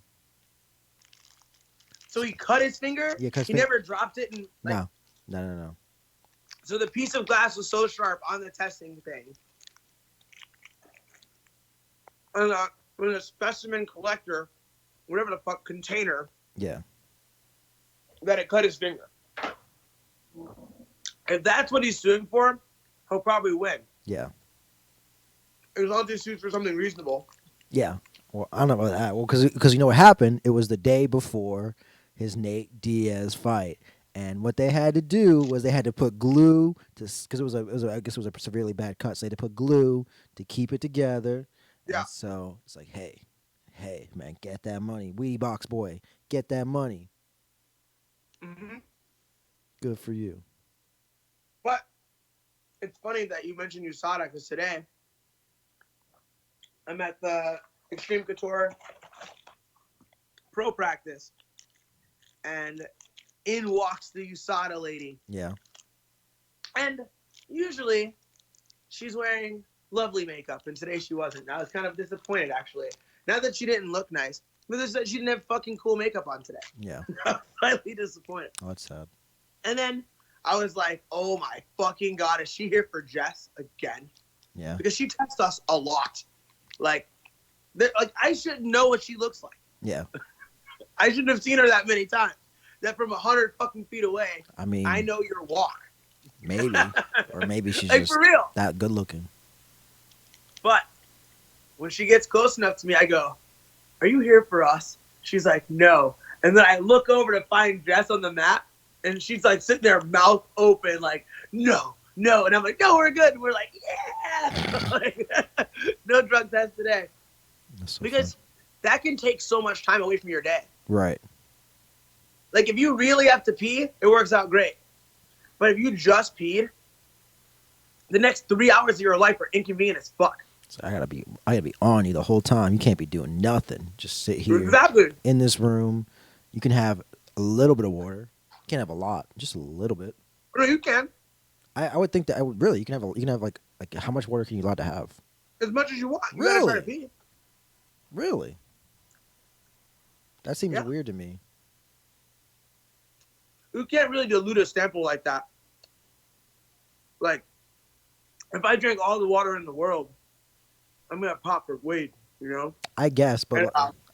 So he cut his finger? Yeah, cut his He finger. never dropped it? And, like, no. So the piece of glass was so sharp on the testing thing. And when a specimen collector, whatever the fuck, container, Yeah, that it cut his finger. If that's what he's suing for, he'll probably win. yeah, As long as he sues for something reasonable. yeah. Well, I don't know about that. Well, because you know what happened? It was the day before his Nate Diaz fight, and what they had to do was they had to put glue to because I guess it was a severely bad cut, so they had to put glue to keep it together. Yeah. And so it's like, hey, man, get that money, Weedy Box Boy, get that money. Mm-hmm. Good for you. But it's funny that you mentioned USADA because today I'm at the Extreme Couture Pro Practice, and in walks the USADA lady. Yeah, And usually she's wearing lovely makeup, and today she wasn't. I was kind of disappointed, actually. Not that she didn't look nice, but just that she didn't have fucking cool makeup on today. yeah. I was slightly disappointed. Oh, that's sad. And then I was like, oh my fucking God, is she here for Jess again? Yeah, Because she tests us a lot. Like I should know what she looks like. yeah. I shouldn't have seen her that many times. That from 100 fucking feet away, I mean, I know your walk. maybe, or maybe she's Like, just for real. that good looking. But when she gets close enough to me, I go, are you here for us? She's like, no. And then I look over to find Jess on the mat, and she's like sitting there, mouth open, like, no. And I'm like, no, we're good. And we're like, yeah. Like, no drug test today. That's so Because that can take so much time away from your day. fun. Right. Like if you really have to pee, it works out great. But if you just peed, the next 3 hours of your life are inconvenient as fuck. So I gotta be on you the whole time. You can't be doing nothing. Just sit here Exactly. in this room. You can have a little bit of water. You can't have a lot, just a little bit. No, you can. I would think that I would really. You can have like how much water can you allowed to have? As much as you want. You Really? gotta try to pee. Really? That seems Yeah. weird to me. You can't really dilute a sample like that. Like, if I drink all the water in the world, I'm gonna pop for weight, you know? I guess, but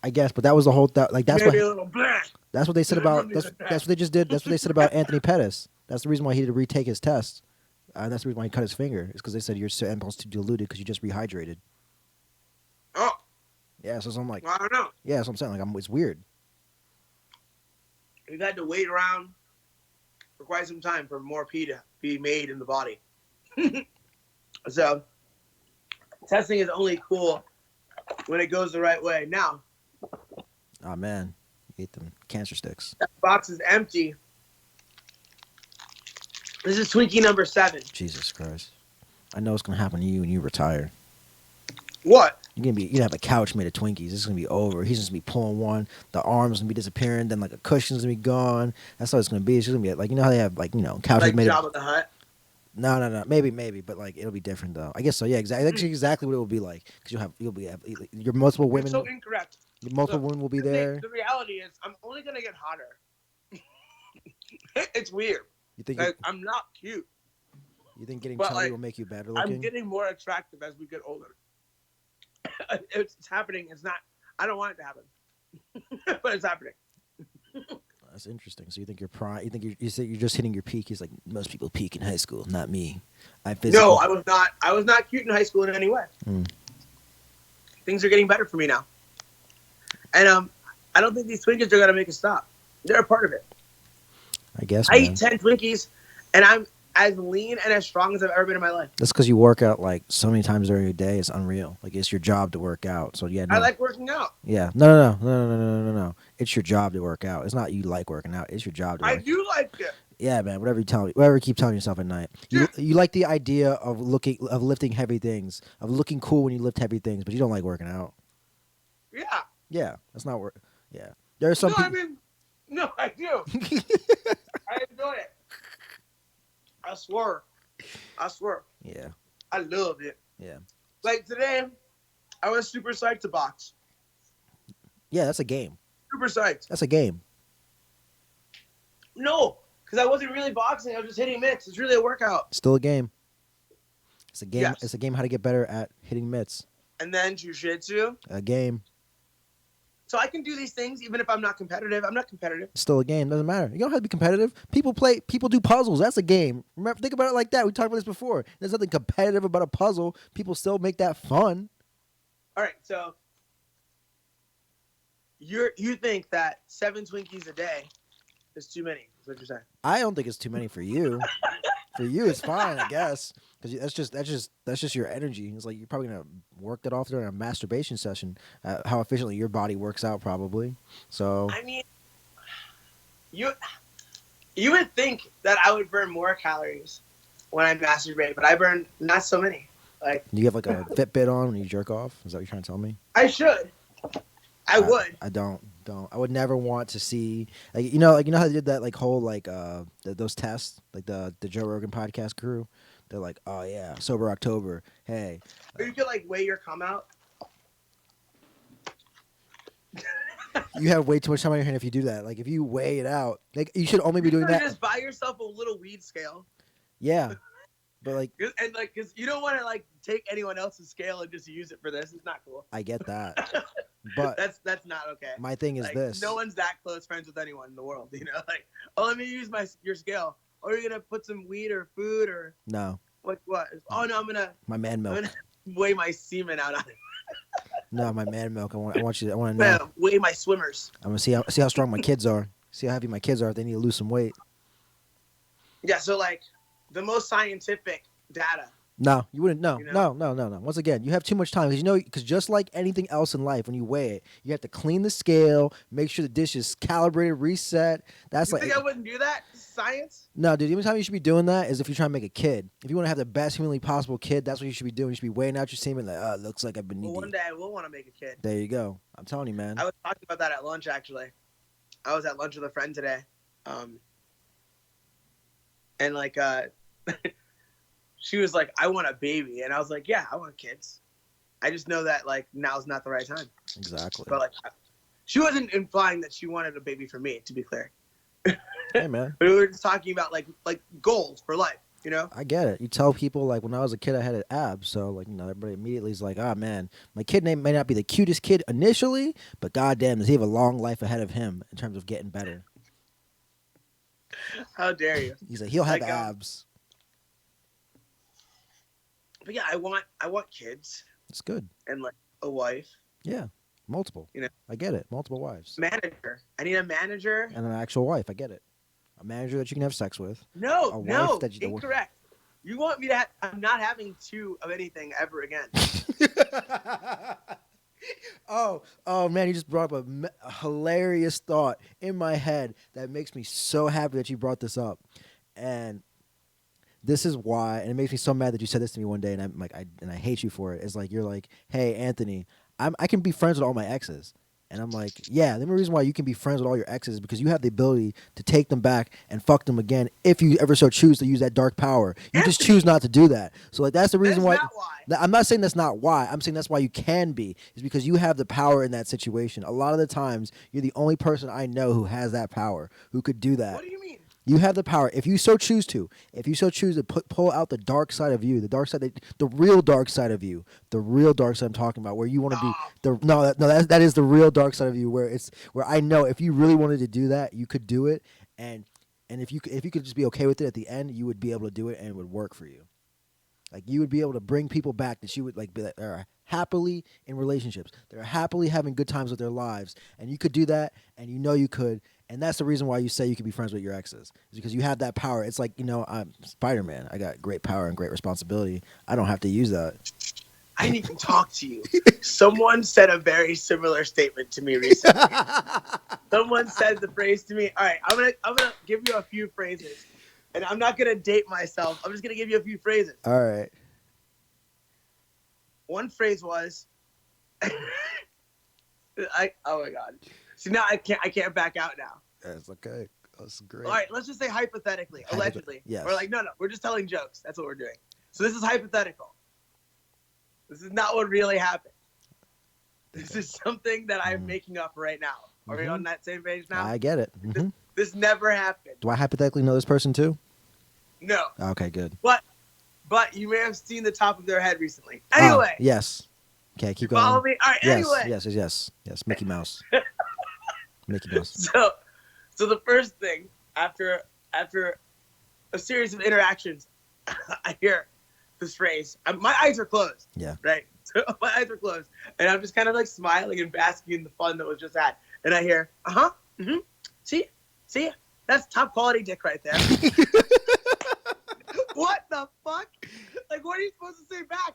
And, that was the whole like that's maybe what a little blah. that's what they said about that's what they just did. That's what they said about Anthony Pettis. That's the reason why he had to retake his test. And that's the reason why he cut his finger. Is because they said your sample's too diluted because you just rehydrated. Oh, Yeah, so I'm like, I don't know. yeah, that's what I'm saying. Like, it's weird. We've had to wait around for quite some time for more pee to be made in the body. So, testing is only cool when it goes the right way. Now, Oh man, you ate them cancer sticks. that box is empty. This is Twinkie number 7. Jesus Christ! I know what's gonna happen to you when you retire. What? You're gonna have a couch made of Twinkies. This is gonna be over. He's just gonna be pulling one. The arm's gonna be disappearing. Then like a cushion's gonna be gone. That's how it's gonna be. It's just gonna be like you know how they have couches Like made Jabba of. the Hutt? No. Maybe, but like it'll be different though. I guess so. Yeah, exactly. That's exactly what it will be like. Because you'll be your multiple women. You're so incorrect. Your multiple Look, women will be there. The reality is, I'm only gonna get hotter. It's weird. You think Like, I'm not cute. you think getting but, chubby like, will make you better I'm looking? getting more attractive as we get older. It's happening. It's not. I don't want it to happen, but it's happening. That's interesting. So you think you're prime? You think you say you're just hitting your peak? He's like most people peak in high school, not me. No, I was not. I was not cute in high school in any way. Things are getting better for me now, and I don't think these Twinkies are gonna make it stop. They're a part of it. I guess. I Man. eat 10 Twinkies, and I'm as lean and as strong as I've ever been in my life. That's because you work out like so many times during your day. It's unreal. Like it's your job to work out. So yeah, no. I like working out. Yeah, no. It's your job to work out. It's not you like working out. It's your job to I work. do like it. Yeah, man. Whatever you keep telling yourself at night. You like the idea of lifting heavy things, of looking cool when you lift heavy things, but you don't like working out. Yeah. Yeah, that's not work. Yeah, there are some. No, I mean, no, I do. I enjoy it. I swear. Yeah, I love it. yeah. Like today, I was super psyched to box. Yeah, that's a game. Super psyched. That's a game. No, because I wasn't really boxing. I was just hitting mitts. It's really a workout. Still a game. It's a game. Yes. It's a game how to get better at hitting mitts. And then jujitsu. A game. So I can do these things even if I'm not competitive. I'm not competitive. It's still a game. Doesn't matter. You don't have to be competitive. People do puzzles. That's a game. Remember, think about it like that. We talked about this before. There's nothing competitive about a puzzle. People still make that fun. All right, so you think that 7 Twinkies a day is too many? Is what you're saying? I don't think it's too many for you. For you, it's fine, I guess, because that's just your energy. It's like you're probably gonna work that off during a masturbation session. How efficiently your body works out, probably. So I mean, you would think that I would burn more calories when I masturbate, but I burn not so many. Like you have like a Fitbit on when you jerk off. Is that what you're trying to tell me? I should. I would. I don't. I would never want to see like you know how they did that like whole like those tests like the Joe Rogan podcast crew. They're like, oh yeah, sober October. Hey, Or you could like weigh your cum out. you have way too much time on your hand if you do that. Like if you weigh it out, like you should only be doing You that. just buy yourself a little weed scale, Yeah, but like and like because you don't want to like take anyone else's scale and just use it for this. It's not cool. I get that, but That's not okay. my thing is Like, this. no one's that close friends with anyone in the world, you know. Like, oh, let me use your scale. Or you're gonna put some weed or food or No, what? Oh no, I'm gonna my man milk. weigh my semen out on it. No, my man milk. I want to know. Weigh my swimmers. I'm gonna see how strong my kids are. See how heavy my kids are. If they need to lose some weight. Yeah. So like, the most scientific data No, you wouldn't. No, You know, no. Once again, you have too much time because just like anything else in life, when you weigh it, you have to clean the scale, make sure the dish is calibrated, reset. That's you think I like wouldn't do that? Science? no, dude. The only time you should be doing that is if you're trying to make a kid. If you want to have the best humanly possible kid, that's what you should be doing. You should be weighing out your semen. Like, oh, it looks like I've been Well, needy. one day I will want to make a kid. There you go. I'm telling you, man. I was talking about that at lunch actually. I was at lunch with a friend today, and like she was like, "I want a baby," and I was like, "Yeah, I want kids. I just know that like now's not the right time." Exactly. But like, she wasn't implying that she wanted a baby for me, to be clear. Hey, man. But we were just talking about like goals for life, you know? I get it. You tell people like when I was a kid, I had an abs, so like everybody immediately is like, "Ah, man, my kid name may not be the cutest kid initially, but goddamn, does he have a long life ahead of him in terms of getting better?" How dare you? He's like, he'll have Like, abs. But yeah, I want kids It's good. and like a wife, Yeah, multiple. You know. I get it. Multiple wives manager. I need a manager. and an actual wife. I get it. A manager that you can have sex with. No, A wife no, that you- incorrect. You want me to? I'm not having two of anything ever again. oh man, you just brought up a hilarious thought in my head that makes me so happy that you brought this up, and this is why, and it makes me so mad that you said this to me one day, and I'm like, I hate you for it. It's like you're like, "Hey, Anthony, I can be friends with all my exes," and I'm like, "Yeah, the only reason why you can be friends with all your exes is because you have the ability to take them back and fuck them again if you ever so choose to use that dark power. You just choose not to do that. So like that's the reason That's why. not why. I'm not saying that's not why. I'm saying that's why you can be, is because you have the power in that situation. A lot of the times, you're the only person I know who has that power, who could do that. What do you mean? You have the power if you so choose to. If you so choose to pull out the dark side of you, the dark side, the real dark side of you, the real dark side I'm talking about, where you want to be. That is the real dark side of you, where I know if you really wanted to do that, you could do it, and if you could just be okay with it at the end, you would be able to do it, and it would work for you. Like you would be able to bring people back that you would like be that are happily in relationships. They're happily having good times with their lives, and you could do that, and you know you could, and that's the reason why you say you can be friends with your exes, is because you have that power. It's like I'm Spider-Man. I got great power and great responsibility. I don't have to use that. I didn't even talk to you. Someone said a very similar statement to me recently. Someone said the phrase to me. All right, I'm gonna give you a few phrases, and I'm not gonna date myself. I'm just gonna give you a few phrases. All right. One phrase was, oh my god. See now I can't back out now. That's okay. That's great. All right, let's just say hypothetically, allegedly. Yes. Or like no, we're just telling jokes. That's what we're doing. So this is hypothetical. This is not what really happened. This is something that I'm making up right now. Are we on that same page now? I get it. Mm-hmm. This never happened. Do I hypothetically know this person too? No. Okay, good. But you may have seen the top of their head recently. Anyway. Yes. Okay, keep going. Follow me? All right, anyway. Yes. Mickey Mouse. Mickey Mouse. So the first thing after a series of interactions, I hear this phrase. My eyes are closed. Yeah. Right? So my eyes are closed. And I'm just kind of like smiling and basking in the fun that was just had. And I hear, see? That's top quality dick right there. What the fuck? Like, what are you supposed to say back?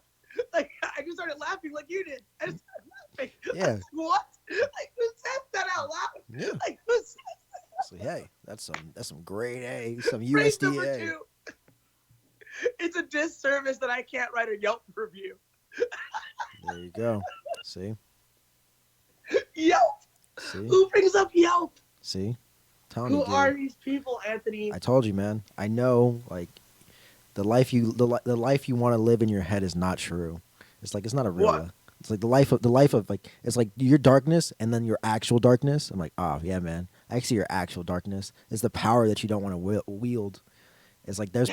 Like, I just started laughing like you did. I just started laughing. Yeah. Like, what? Like, who says that out loud? Yeah. Like, who says that? So, hey, that's some grade A, some Phrase number USDA. 2. It's a disservice that I can't write a Yelp review. There you go. See? Yelp. See? Who brings up Yelp? See? Telling Who you, dude. are these people, Anthony? I told you, man. I know, like, the life you want to live in your head is not true. It's like it's not a real. What? It's like the life of like it's like your darkness and then your actual darkness. I'm like, oh yeah, man. I see your actual darkness. It's the power that you don't want to wield. It's like there's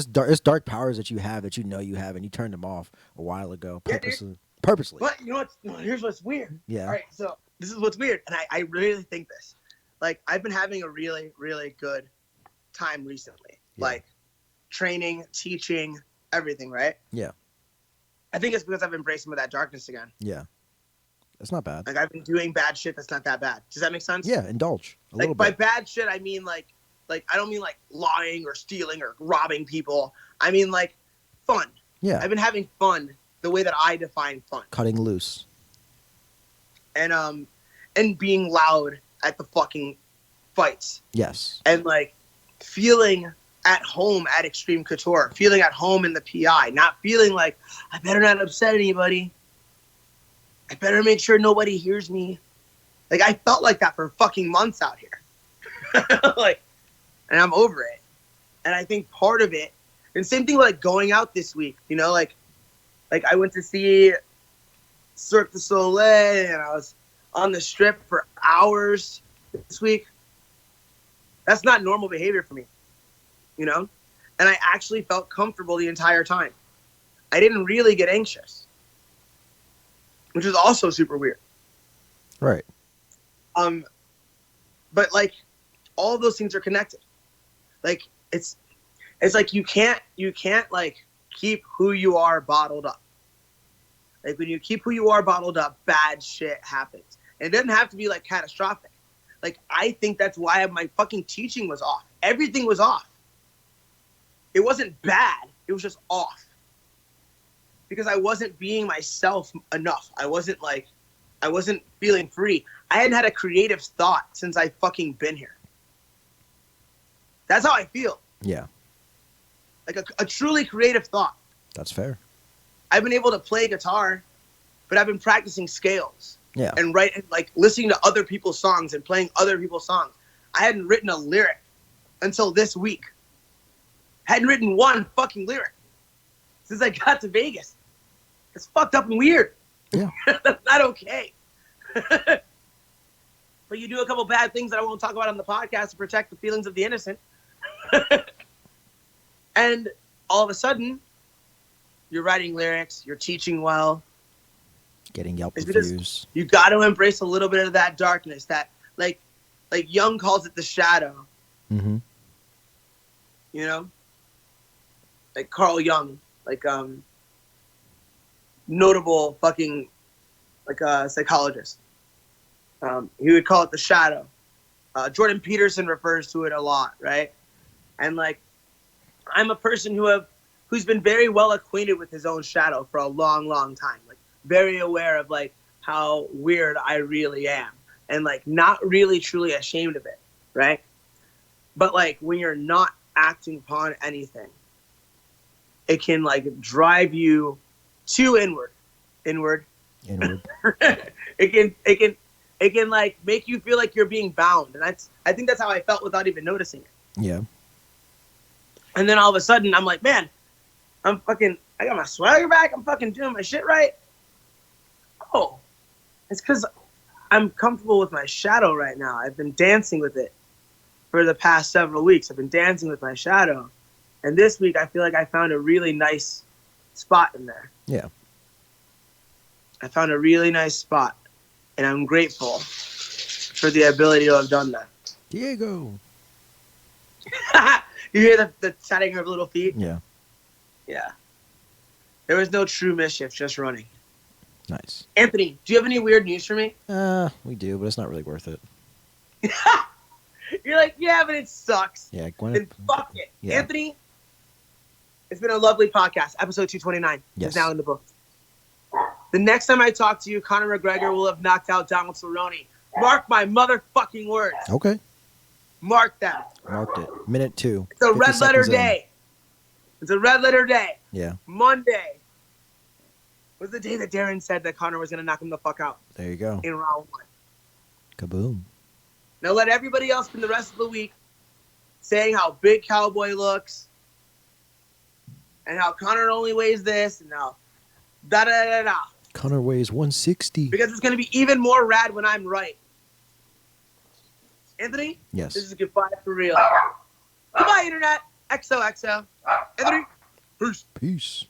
dark powers that you have that you know you have, and you turned them off a while ago purposely. But you know what? No, here's what's weird. Yeah. All right, so this is what's weird, and I really think this. Like, I've been having a really, really good time recently. Yeah. Like, training, teaching, everything, right? Yeah. I think it's because I've embraced some of that darkness again. Yeah. It's not bad. Like, I've been doing bad shit that's not that bad. Does that make sense? Yeah, indulge a little Like, by bit. bad shit, I mean, like, I don't mean, like, lying or stealing or robbing people. I mean, like, fun. Yeah. I've been having fun the way that I define fun. Cutting loose. And being loud at the fucking fights. Yes. And like feeling at home at Extreme Couture, feeling at home in the PI, not feeling like I better not upset anybody. I better make sure nobody hears me. Like I felt like that for fucking months out here. Like, and I'm over it. And I think part of it, and same thing like going out this week, you know, like I went to see Cirque du Soleil and I was on the strip for hours this week. That's not normal behavior for me, you know? And I actually felt comfortable the entire time. I didn't really get anxious, which is also super weird. Right. But like all of those things are connected. Like it's like you can't like keep who you are bottled up. Like when you keep who you are bottled up, bad shit happens. And it doesn't have to be like catastrophic. Like I think that's why my fucking teaching was off. Everything was off. It wasn't bad. It was just off. Because I wasn't being myself enough. I wasn't feeling free. I hadn't had a creative thought since I fucking been here. That's how I feel. Yeah. Like a truly creative thought. That's fair. I've been able to play guitar, but I've been practicing scales. Yeah. And like listening to other people's songs and playing other people's songs. I hadn't written a lyric until this week. Hadn't written one fucking lyric since I got to Vegas. It's fucked up and weird. Yeah. That's not okay. But you do a couple bad things that I won't talk about on the podcast to protect the feelings of the innocent. And all of a sudden, you're writing lyrics, you're teaching well. Getting Yelp It's because reviews. you got to embrace a little bit of that darkness, that like Jung calls it the shadow. Mm-hmm. You know, like Carl Jung, like notable fucking like psychologist. He would call it the shadow. Jordan Peterson refers to it a lot, right? And like, I'm a person who's been very well acquainted with his own shadow for a long, long time. Like, very aware of like how weird I really am, and like not really truly ashamed of it, right? But like when you're not acting upon anything, it can like drive you to inward. It can like make you feel like you're being bound, and I think that's how I felt without even noticing it. Yeah. And then all of a sudden I'm like, man, I got my swagger back. I'm fucking doing my shit right. Oh, it's because I'm comfortable with my shadow right now. I've been dancing with it for the past several weeks. I've been dancing with my shadow. And this week I feel like I found a really nice spot in there. Yeah. I found a really nice spot. And I'm grateful for the ability to have done that. Diego. You hear the tapping of little feet? Yeah. Yeah. There was no true mischief, just running. Nice. Anthony, do you have any weird news for me? We do, but it's not really worth it. You're like, yeah, but it sucks. Yeah, Then fuck it. Yeah. Anthony, it's been a lovely podcast. Episode 229 Yes. is now in the book. The next time I talk to you, Conor McGregor will have knocked out Donald Cerrone. Mark my motherfucking words. Okay. Mark them. Marked it. Minute 2. It's a 50 red letter seconds in. day. It's a red letter day. Yeah. Monday was the day that Darren said that Conor was going to knock him the fuck out There you go. in round 1. Kaboom. Now let everybody else spend the rest of the week saying how big Cowboy looks and how Conor only weighs this and how da-da-da-da. Conor weighs 160. Because it's going to be even more rad when I'm right. Anthony? Yes. This is goodbye for real. Goodbye, Internet. XOXO. Anthony? Peace. Peace.